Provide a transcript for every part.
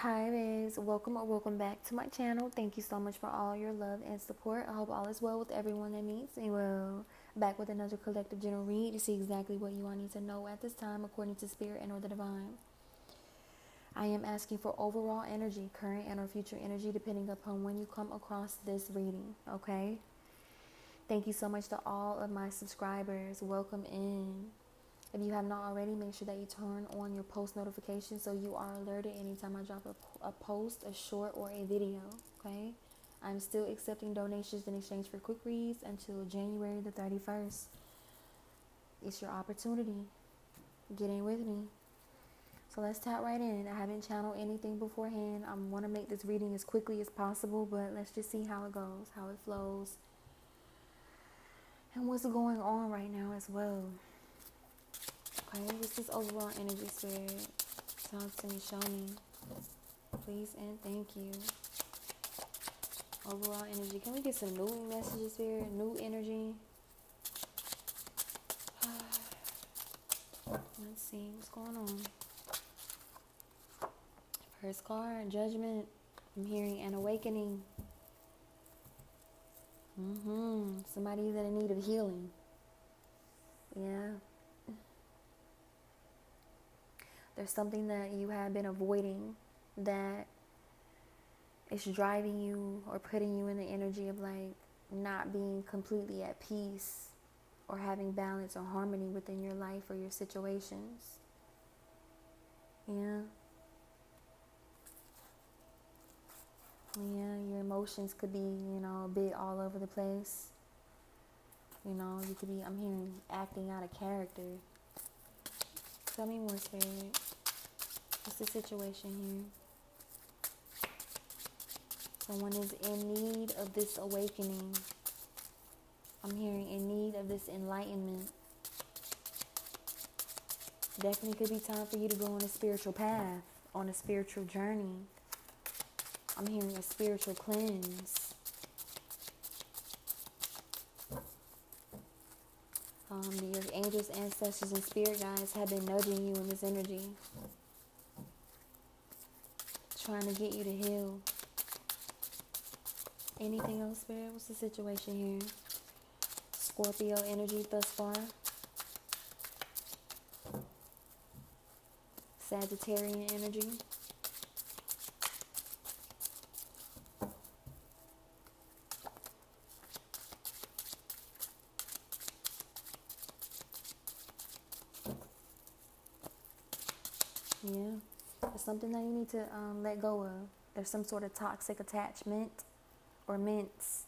Hi guys, welcome or welcome back to my channel. Thank you so much for all your love and support. I hope all is well with everyone that meets me. Well, back with another collective general read to see exactly what you all need to know at this time according to spirit and or the divine. I am asking for overall energy, current and or future energy, depending upon when you come across this reading, okay? Thank you so much to all of my subscribers. Welcome in. If you have not already, make sure that you turn on your post notifications so you are alerted anytime I drop a post, a short, or a video, okay? I'm still accepting donations in exchange for quick reads until January the 31st. It's your opportunity. Get in with me. So let's tap right in. I haven't channeled anything beforehand. I want to make this reading as quickly as possible, but let's just see how it goes, how it flows, and what's going on right now as well. Okay, what's this overall energy, spirit? Talk to me, show me. Please and thank you. Overall energy. Can we get some new messages, spirit? New energy. Let's see what's going on. First card, judgment. I'm hearing an awakening. Somebody's in need of healing. Yeah. There's something that you have been avoiding that is driving you or putting you in the energy of like not being completely at peace or having balance or harmony within your life or your situations. Yeah. Yeah, your emotions could be, a bit all over the place. You could be, I'm hearing acting out of character. Tell me more, spirit. What's the situation here? Someone is in need of this awakening. I'm hearing in need of this enlightenment. Definitely could be time for you to go on a spiritual path, on a spiritual journey. I'm hearing a spiritual cleanse. Your angels, ancestors, and spirit guides have been nudging you in this energy, trying to get you to heal. Anything else, spirit? What's the situation here? Scorpio energy thus far. Sagittarian energy. Yeah. There's something that you need to let go of. There's some sort of toxic attachment or mints.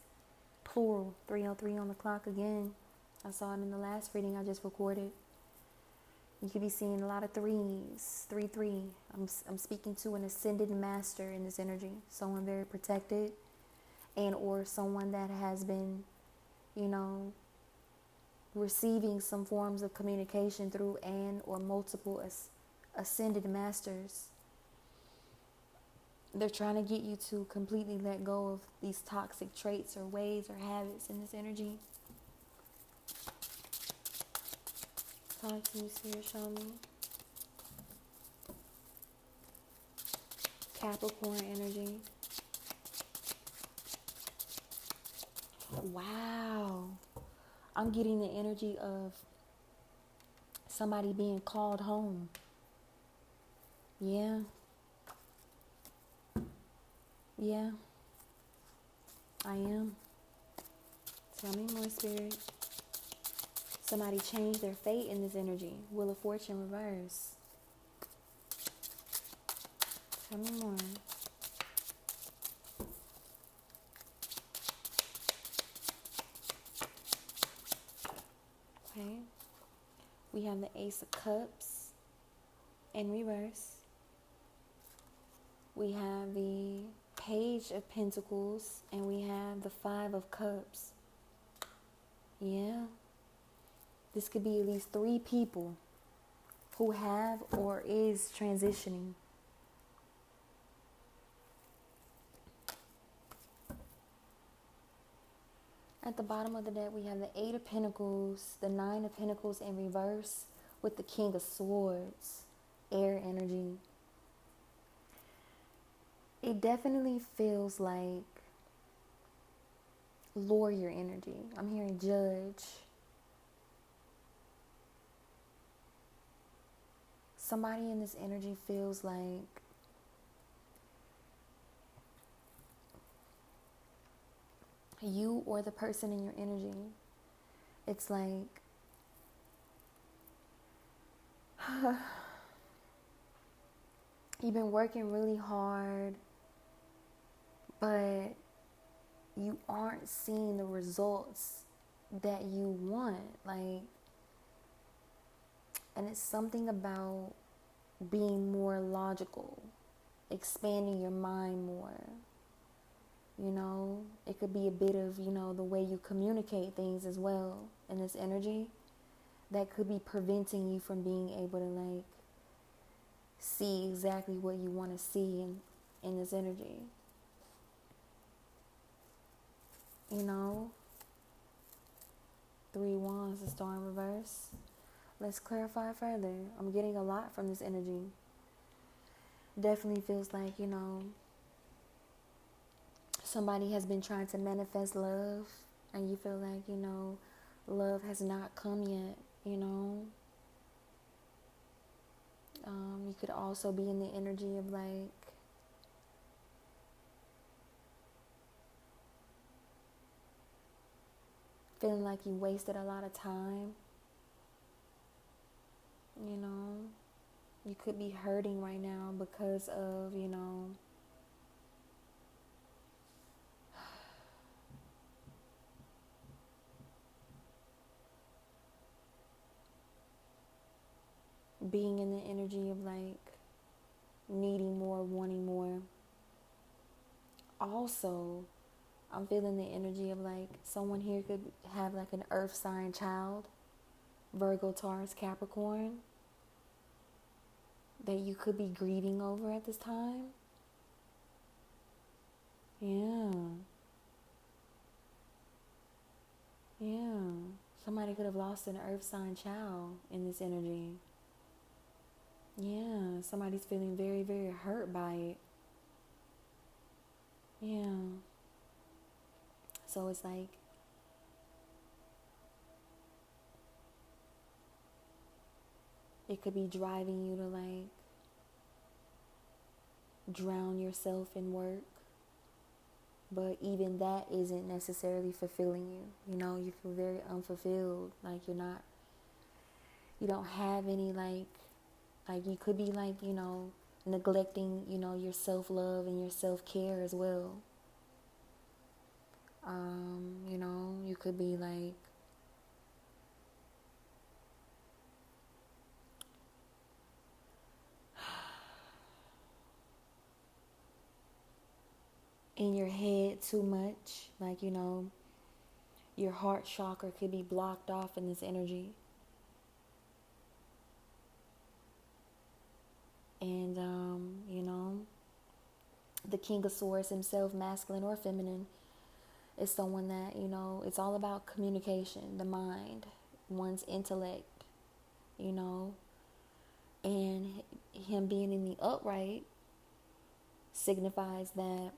Plural. 303 on the clock again. I saw it in the last reading I just recorded. You could be seeing a lot of threes. 3-3. I'm speaking to an ascended master in this energy. Someone very protected. And or someone that has been, receiving some forms of communication through and or multiple ascended masters. They're trying to get you to completely let go of these toxic traits or ways or habits in this energy. Talk to me, spirit, show me. Capricorn energy. Wow. I'm getting the energy of somebody being called home. Yeah. Yeah. I am. Tell me more, spirit. Somebody changed their fate in this energy. Wheel of Fortune reverse. Tell me more. Okay. We have the Ace of Cups in reverse. We have the Page of Pentacles, and we have the Five of Cups. Yeah. This could be at least 3 people who have or is transitioning. At the bottom of the deck, we have the 8 of Pentacles, the 9 of Pentacles in reverse with the King of Swords, air energy. It definitely feels like lawyer energy. I'm hearing judge. Somebody in this energy feels like you or the person in your energy. It's like you've been working really hard, but you aren't seeing the results that you want. Like, and it's something about being more logical, expanding your mind more. You know, it could be a bit of, the way you communicate things as well in this energy that could be preventing you from being able to like see exactly what you want to see in this energy. You know, 3 wands, the star in reverse. Let's clarify further. I'm getting a lot from this energy. Definitely feels like, somebody has been trying to manifest love and you feel like, love has not come yet, You could also be in the energy of like feeling like you wasted a lot of time, You could be hurting right now because of, being in the energy of like needing more, wanting more. Also, I'm feeling the energy of like someone here could have like an earth sign child, Virgo, Taurus, Capricorn, that you could be grieving over at this time. Yeah. Yeah. Somebody could have lost an earth sign child in this energy. Yeah. Somebody's feeling very, very hurt by it. Yeah. So it's like it could be driving you to like drown yourself in work. But even that isn't necessarily fulfilling you. You feel very unfulfilled. Like you don't have any like you could be like, neglecting, your self-love and your self-care as well. You could be like in your head too much. Like, your heart chakra could be blocked off in this energy. And, the King of Swords himself, masculine or feminine, is someone that, it's all about communication, the mind, one's intellect, and him being in the upright signifies that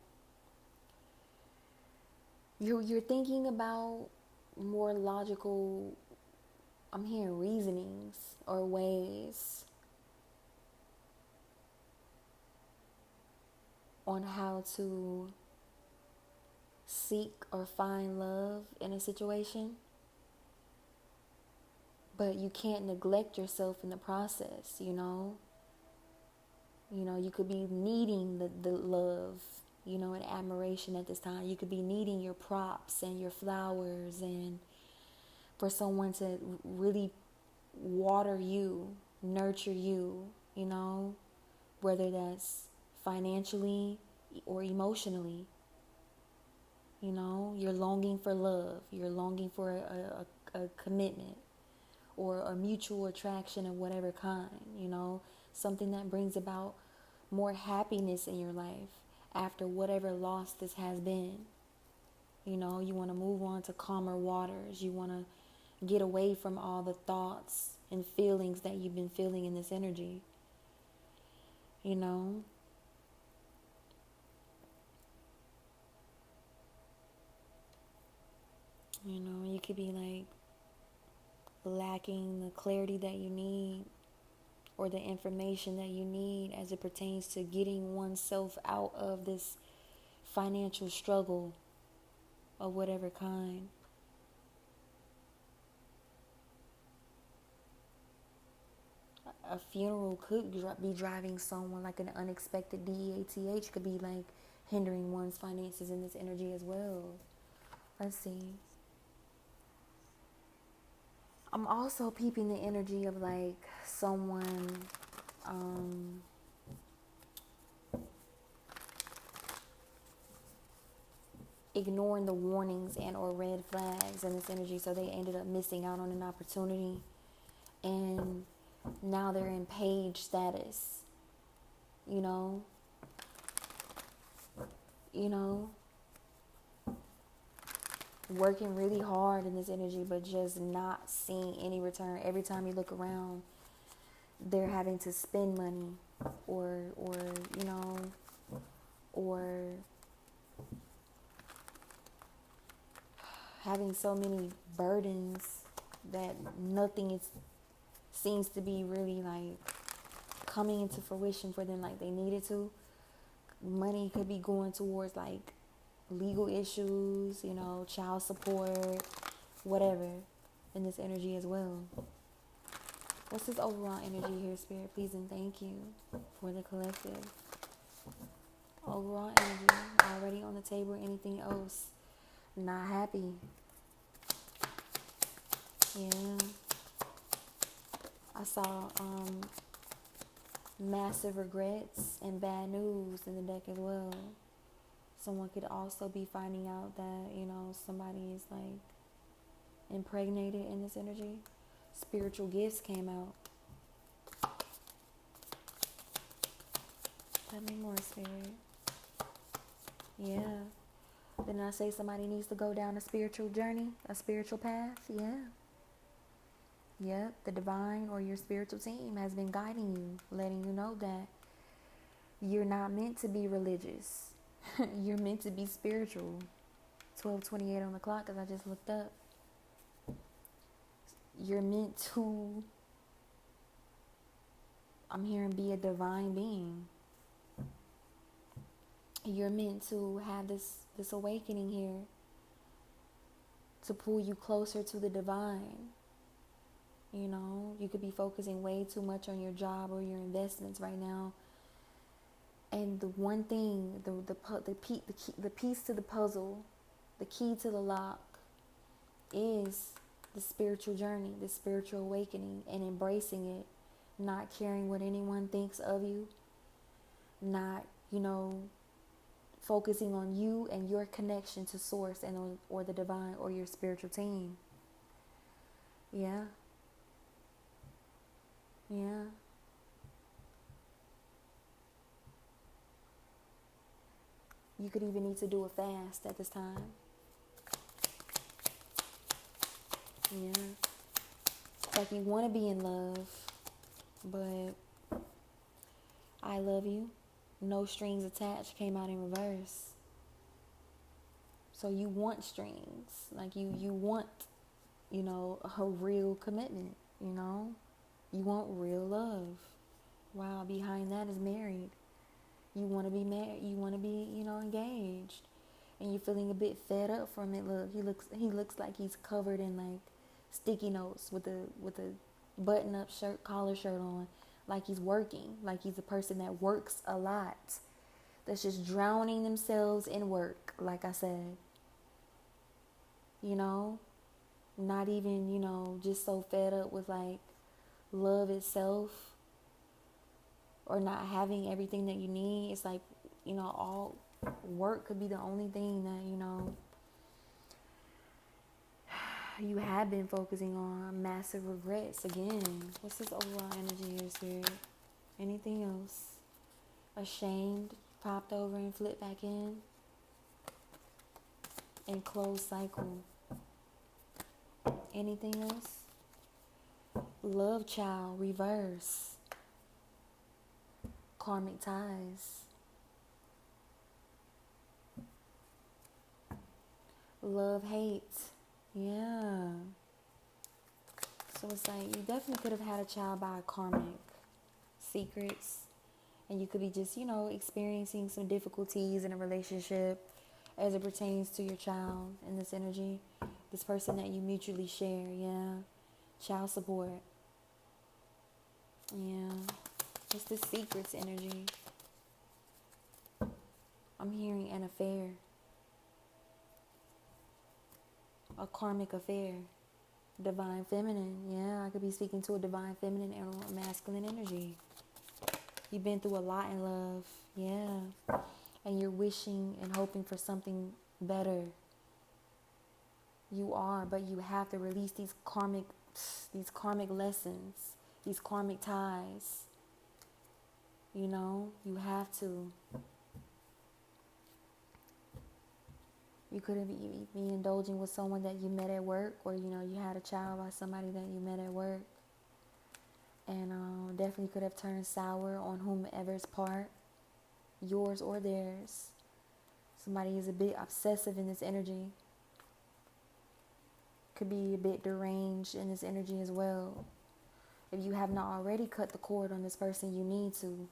you're thinking about more logical, I'm hearing reasonings or ways on how to seek or find love in a situation. But you can't neglect yourself in the process, You could be needing the love, and admiration at this time. You could be needing your props and your flowers and for someone to really water you, nurture you, whether that's financially or emotionally. You're longing for love. You're longing for a commitment or a mutual attraction of whatever kind, something that brings about more happiness in your life after whatever loss this has been. You want to move on to calmer waters. You want to get away from all the thoughts and feelings that you've been feeling in this energy. You know, you could be like lacking the clarity that you need or the information that you need as it pertains to getting oneself out of this financial struggle of whatever kind. A funeral could be driving someone, like an unexpected DEATH could be like hindering one's finances in this energy as well. Let's see. I'm also peeping the energy of like someone ignoring the warnings and or red flags in this energy, so they ended up missing out on an opportunity, and now they're in page status, you know, working really hard in this energy, but just not seeing any return. Every time you look around, they're having to spend money or having so many burdens that nothing seems to be really like coming into fruition for them like they needed to. Money could be going towards like legal issues, child support, whatever, in this energy as well. What's this overall energy here, Spirit? Please and thank you for the collective. Overall energy, already on the table. Anything else? Not happy. Yeah. I saw massive regrets and bad news in the deck as well. Someone could also be finding out that, somebody is like impregnated in this energy. Spiritual gifts came out. Tell me more, Spirit. Yeah. Didn't I say somebody needs to go down a spiritual journey, a spiritual path? Yeah. Yep, the divine or your spiritual team has been guiding you, letting you know that you're not meant to be religious. You're meant to be spiritual. 12:28 on the clock, as I just looked up. You're meant to, I'm hearing, be a divine being. You're meant to have this awakening here to pull you closer to the divine. You could be focusing way too much on your job or your investments right now. And the one thing, the piece to the puzzle, the key to the lock is the spiritual journey, the spiritual awakening, and embracing it, not caring what anyone thinks of you, not, focusing on you and your connection to source or the divine or your spiritual team. Yeah. Yeah. You could even need to do a fast at this time. Yeah. Like you want to be in love, but I love you, no strings attached came out in reverse. So you want strings. Like you want, a real commitment, You want real love. Wow, behind that is married. You want to be married. You want to be, engaged. And you're feeling a bit fed up from it. Look, he looks like he's covered in like sticky notes with a button-up shirt, collar shirt on, like he's working, like he's a person that works a lot, that's just drowning themselves in work, like I said. Not even, just so fed up with like love itself or not having everything that you need. It's like, all work could be the only thing that, you have been focusing on. Massive regrets again. What's this overall energy here, Spirit? Anything else? Ashamed, popped over and flipped back in. And closed cycle. Anything else? Love child, reverse. Karmic ties. Love hate. Yeah. So it's like you definitely could have had a child by karmic secrets. And you could be just, experiencing some difficulties in a relationship as it pertains to your child in this energy. This person that you mutually share, yeah. Child support. Yeah. It's the secrets energy. I'm hearing an affair. A karmic affair. Divine feminine. Yeah, I could be speaking to a divine feminine or a masculine energy. You've been through a lot in love. Yeah. And you're wishing and hoping for something better. You are, but you have to release these karmic lessons, these karmic ties. You have to. You couldn't be indulging with someone that you met at work, or you had a child by somebody that you met at work, and definitely could have turned sour on whomever's part, yours or theirs. Somebody is a bit obsessive in this energy. Could be a bit deranged in this energy as well. If you have not already cut the cord on this person, you need to.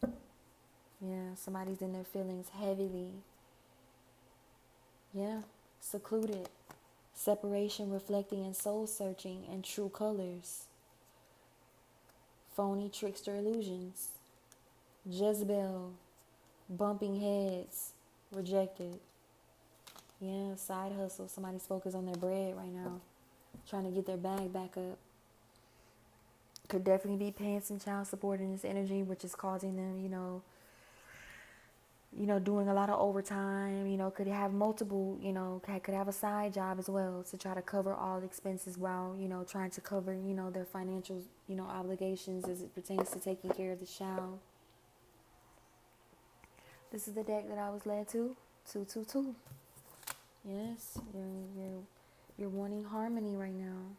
Yeah, somebody's in their feelings heavily. Yeah, secluded. Separation reflecting in soul searching and true colors. Phony trickster illusions. Jezebel. Bumping heads. Rejected. Yeah, side hustle. Somebody's focused on their bread right now. Trying to get their bag back up. Could definitely be paying some child support in this energy, which is causing them, doing a lot of overtime. Could have multiple, could have a side job as well to try to cover all the expenses while, trying to cover, their financial, obligations as it pertains to taking care of the child. This is the deck that I was led to. 222. Yes, you're wanting harmony right now.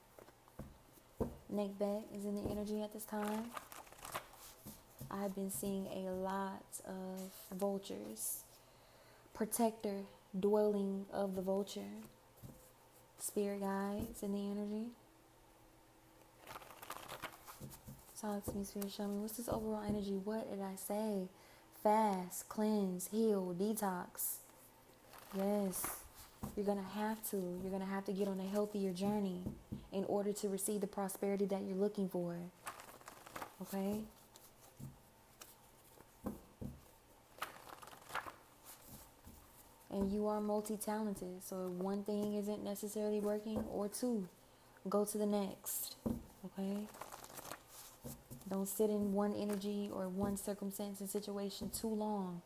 Neck back is in the energy at this time. I've been seeing a lot of vultures. Protector, dwelling of the vulture. Spirit guides in the energy. Talk to me, Spirit, show me. What's this overall energy? What did I say? Fast, cleanse, heal, detox. Yes. You're going to have to. You're going to have to get on a healthier journey in order to receive the prosperity that you're looking for. Okay? And you are multi-talented. So if one thing isn't necessarily working, or two, go to the next. Okay? Don't sit in one energy or one circumstance and situation too long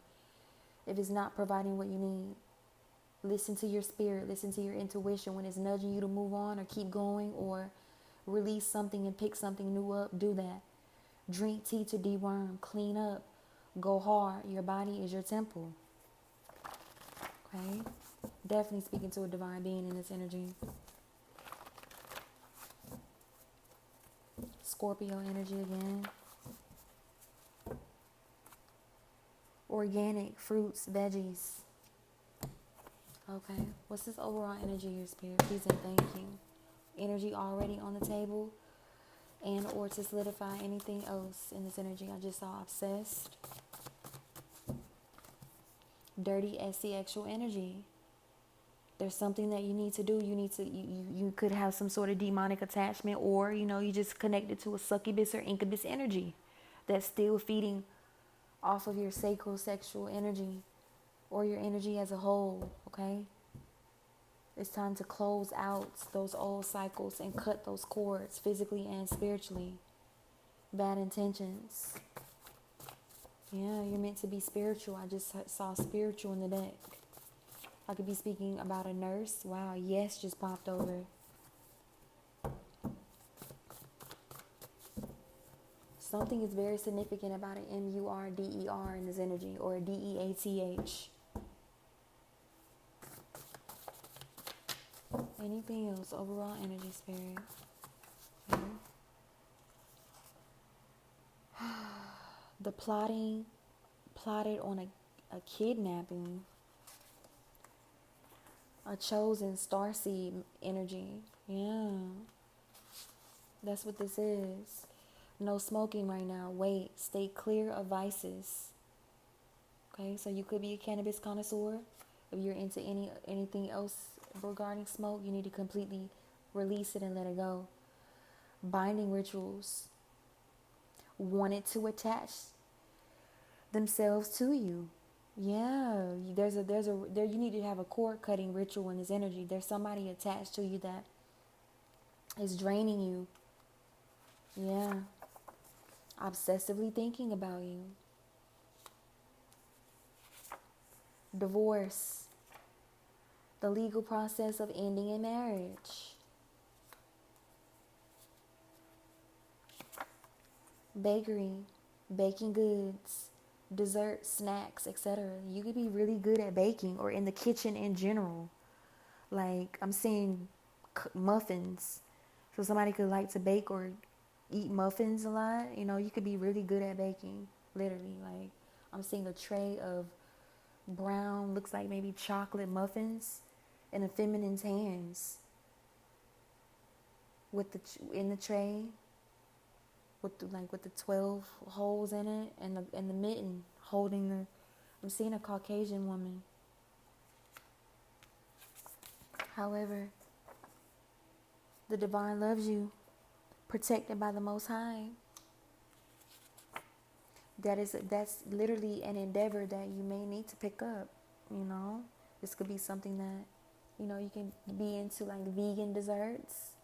if it's not providing what you need. Listen to your spirit. Listen to your intuition. When it's nudging you to move on or keep going or release something and pick something new up, do that. Drink tea to deworm. Clean up. Go hard. Your body is your temple. Okay? Definitely speaking to a divine being in this energy. Scorpio energy again. Organic fruits, veggies. Okay. What's this overall energy here, Spirit? Please and thank you. Energy already on the table, and or to solidify anything else in this energy. I just saw obsessed. Dirty, sexual energy. There's something that you need to do. You could have some sort of demonic attachment, or, you just connected to a succubus or incubus energy that's still feeding off of your sacral sexual energy or your energy as a whole, okay? It's time to close out those old cycles and cut those cords physically and spiritually. Bad intentions. Yeah, you're meant to be spiritual. I just saw spiritual in the deck. I could be speaking about a nurse. Wow, yes just popped over. Something is very significant about an M-U-R-D-E-R in this energy, or a D-E-A-T-H. Anything else? Overall energy, Spirit. Okay. The plotted on a kidnapping. A chosen starseed energy. Yeah. That's what this is. No smoking right now. Wait. Stay clear of vices. Okay, so you could be a cannabis connoisseur. If you're into anything else regarding smoke, you need to completely release it and let it go. Binding rituals. Wanted to attach themselves to you. Yeah, you need to have a cord cutting ritual in this energy. There's somebody attached to you that is draining you. Yeah. Obsessively thinking about you. Divorce. The legal process of ending a marriage. Bakery. Baking goods. Dessert, snacks, etc. You could be really good at baking or in the kitchen in general. Like, I'm seeing muffins. So somebody could like to bake or eat muffins a lot. You know, you could be really good at baking. Literally, like, I'm seeing a tray of brown, looks like maybe chocolate muffins in a feminine's hands. With in the tray, with the 12 holes in it, and the mitten holding the. I'm seeing a Caucasian woman. However, the divine loves you, protected by the Most High. That's literally an endeavor that you may need to pick up. You know, this could be something that, you know, you can be into, like vegan desserts.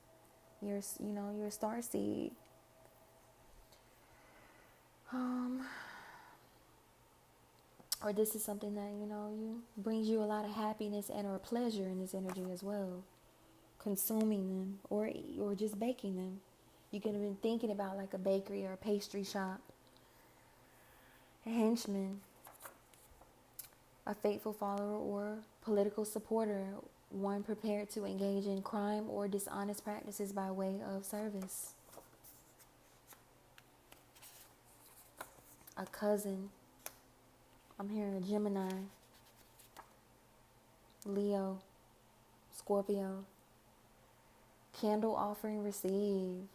You're a star seed. Or this is something that, you know, you brings you a lot of happiness and or pleasure in this energy as well. Consuming them or just baking them. You could have been thinking about like a bakery or a pastry shop. A henchman. A faithful follower or political supporter. One prepared to engage in crime or dishonest practices by way of service. A cousin. I'm hearing a Gemini, Leo, Scorpio. Candle offering received.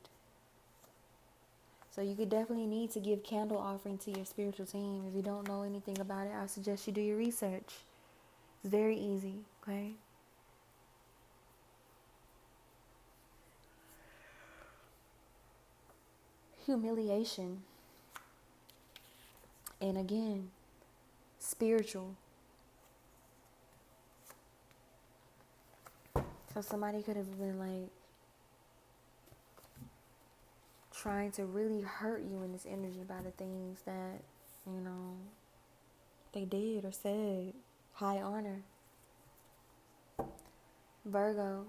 So you could definitely need to give candle offering to your spiritual team. If you don't know anything about it, I suggest you do your research. It's very easy, okay? Humiliation. And again, spiritual. So somebody could have been like trying to really hurt you in this energy by the things that, you know, they did or said. High honor. Virgo.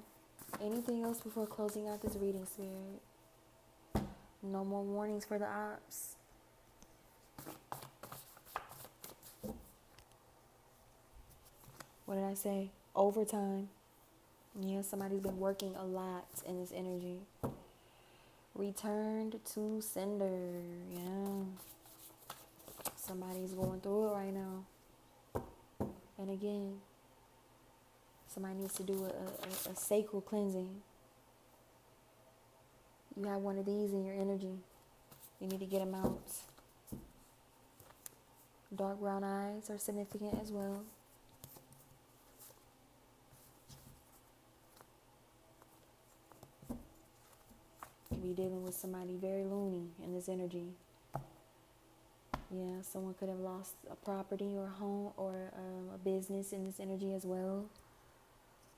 Anything else before closing out this reading, Spirit? No more warnings for the ops. What did I say? Overtime. Yeah, somebody's been working a lot in this energy. Returned to sender. Yeah. Somebody's going through it right now. And again, somebody needs to do a sacral cleansing. You have one of these in your energy. You need to get them out. Dark brown eyes are significant as well. You could be dealing with somebody very loony in this energy. Yeah, someone could have lost a property or home or a business in this energy as well.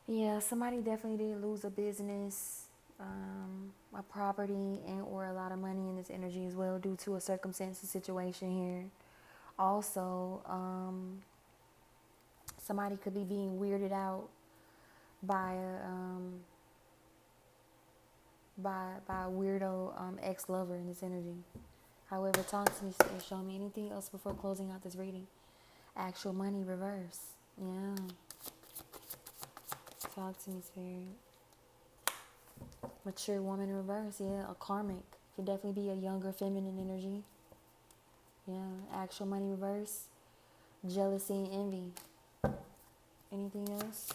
Yeah, somebody definitely did lose a business, a property, and or a lot of money in this energy as well due to a circumstance or situation here. Also, somebody could be being weirded out by a weirdo ex-lover in this energy. However, talk to me, Spirit. Show me anything else before closing out this reading. Actual money reverse. Yeah. Talk to me, Spirit. Mature woman in reverse. Yeah, a karmic. Could definitely be a younger feminine energy. Yeah. Actual money reverse. Jealousy and envy. Anything else?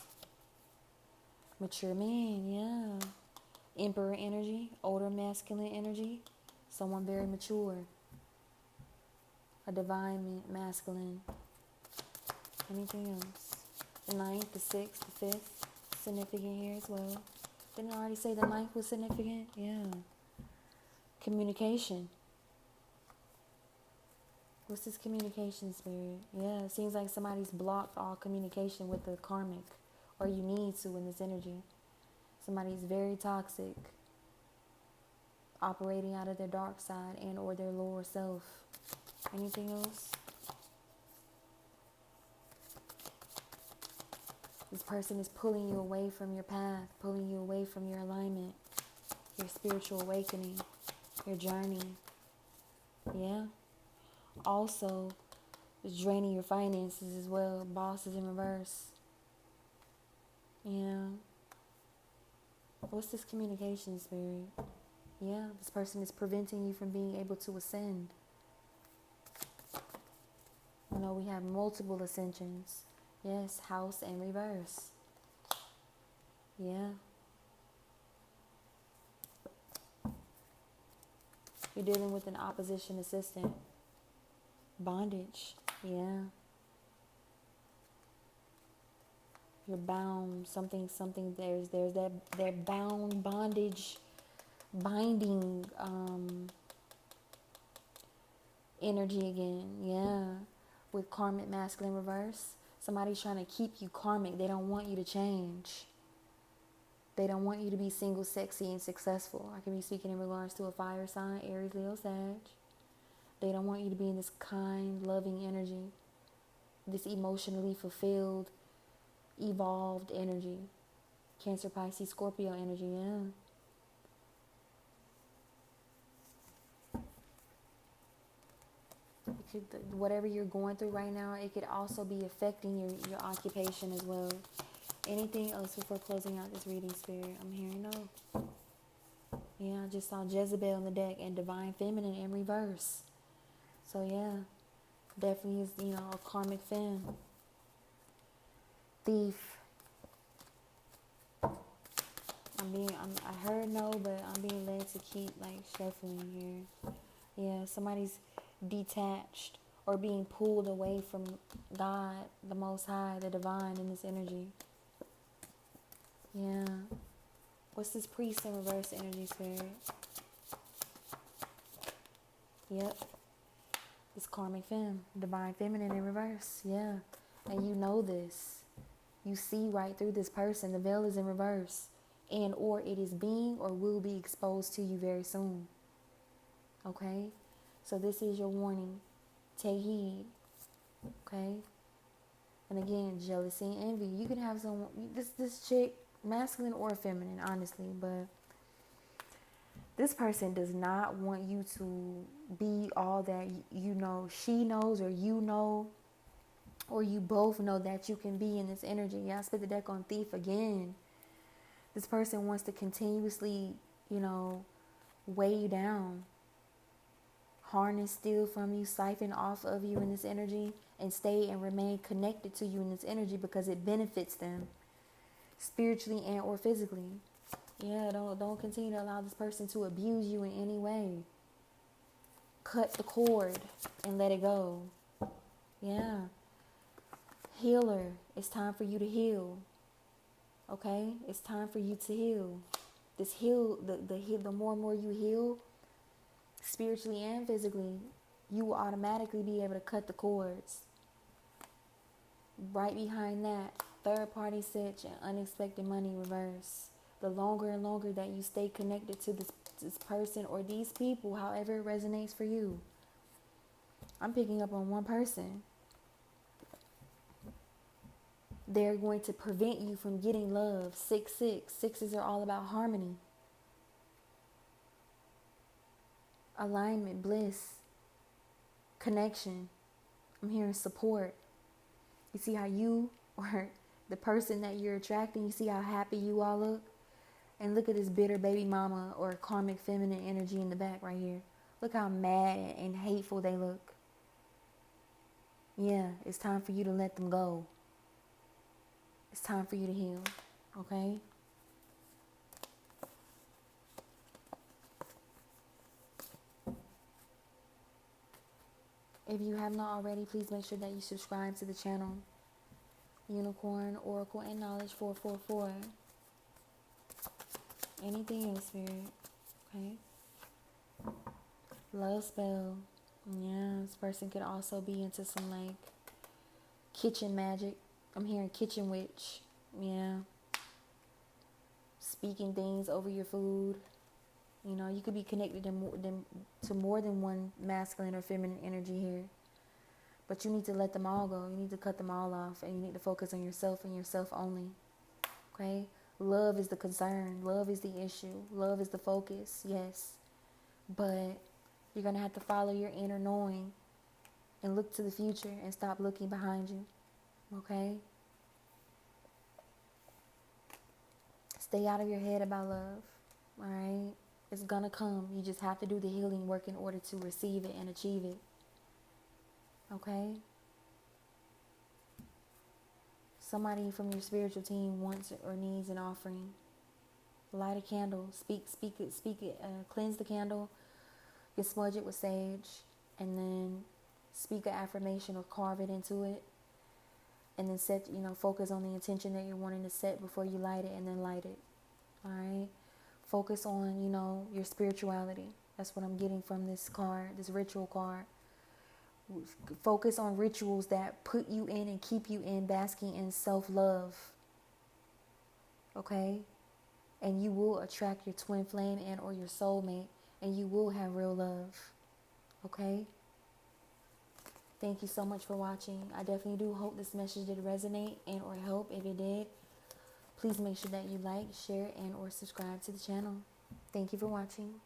Mature man. Yeah. Emperor energy, older masculine energy, someone very mature, a divine masculine. Anything else? The 9th, the 6th, the 5th, significant here as well. Didn't I already say the 9th was significant? Yeah. Communication. What's this communication, spirit? Yeah, it seems like somebody's blocked all communication with the karmic, or you need to in this energy. Somebody's very toxic, operating out of their dark side and or their lower self. Anything else? This person is pulling you away from your path, pulling you away from your alignment, your spiritual awakening, your journey. Yeah. Also, it's draining your finances as well. Bosses in reverse. Yeah. What's this communication, spirit? Yeah, this person is preventing you from being able to ascend. You know, we have multiple ascensions. Yes, house and reverse. Yeah. You're dealing with an opposition assistant. Bondage. Yeah. You're bound. Something. There's that bound bondage, binding energy again. Yeah. With karmic masculine reverse. Somebody's trying to keep you karmic. They don't want you to change. They don't want you to be single, sexy, and successful. I can be speaking in regards to a fire sign, Aries, Leo, Sag. They don't want you to be in this kind, loving energy. This emotionally fulfilled, evolved energy. Cancer, Pisces, Scorpio energy, yeah. Whatever you're going through right now, it could also be affecting your occupation as well. Anything else before closing out this reading, spirit? I'm hearing no. Yeah, I just saw Jezebel in the deck and Divine Feminine in reverse. So yeah, definitely is, a karmic femme. Thief. I heard no, but I'm being led to keep shuffling here. Yeah, somebody's detached or being pulled away from God, the Most High, the Divine in this energy. Yeah. What's this priest in reverse energy, spirit? Yep. This karmic femme, divine feminine in reverse. Yeah. And you know this. You see right through this person. The veil is in reverse. And or it is being or will be exposed to you very soon. Okay? So this is your warning. Take heed. Okay? And again, jealousy and envy. You can have this chick, masculine or feminine, honestly, but this person does not want you to be all that she knows, or or you both know that you can be in this energy. Yeah, I spit the deck on Thief again. This person wants to continuously, weigh you down, harness, steal from you, siphon off of you in this energy, and stay and remain connected to you in this energy because it benefits them spiritually and or physically. Yeah, don't continue to allow this person to abuse you in any way. Cut the cord and let it go. Yeah. Healer, it's time for you to heal. Okay? It's time for you to heal. The more and more you heal, spiritually and physically, you will automatically be able to cut the cords. Right behind that, third party sitch and unexpected money reverse. The longer and longer that you stay connected to this person or these people, however it resonates for you. I'm picking up on one person. They're going to prevent you from getting love. 6-6. Sixes are all about harmony, alignment, bliss, connection. I'm hearing support. You see how you or the person that you're attracting, you see how happy you all look? And look at this bitter baby mama or karmic feminine energy in the back right here. Look how mad and hateful they look. Yeah, it's time for you to let them go. It's time for you to heal. Okay? If you have not already, please make sure that you subscribe to the channel. Unicorn, Oracle, and Knowledge 444. Anything else, Spirit? Okay. Love spell. Yeah, this person could also be into some like kitchen magic. I'm hearing kitchen witch. Yeah. Speaking things over your food. You know, you could be connected to more than one masculine or feminine energy here. But you need to let them all go. You need to cut them all off. And you need to focus on yourself and yourself only. Okay? Love is the concern. Love is the issue. Love is the focus. Yes. But you're going to have to follow your inner knowing and look to the future and stop looking behind you. Okay? Stay out of your head about love. All right? It's going to come. You just have to do the healing work in order to receive it and achieve it. Okay? Somebody from your spiritual team wants or needs an offering. Light a candle. Speak it. Cleanse the candle. You smudge it with sage. And then speak an affirmation or carve it into it. And then focus on the intention that you're wanting to set before you light it, and then light it. All right? Focus on, your spirituality. That's what I'm getting from this card, this ritual card. Focus on rituals that put you in and keep you in basking in self-love. Okay? And you will attract your twin flame and or your soulmate, and you will have real love. Okay? Thank you so much for watching. I definitely do hope this message did resonate and or help. If it did, please make sure that you like, share, and or subscribe to the channel. Thank you for watching.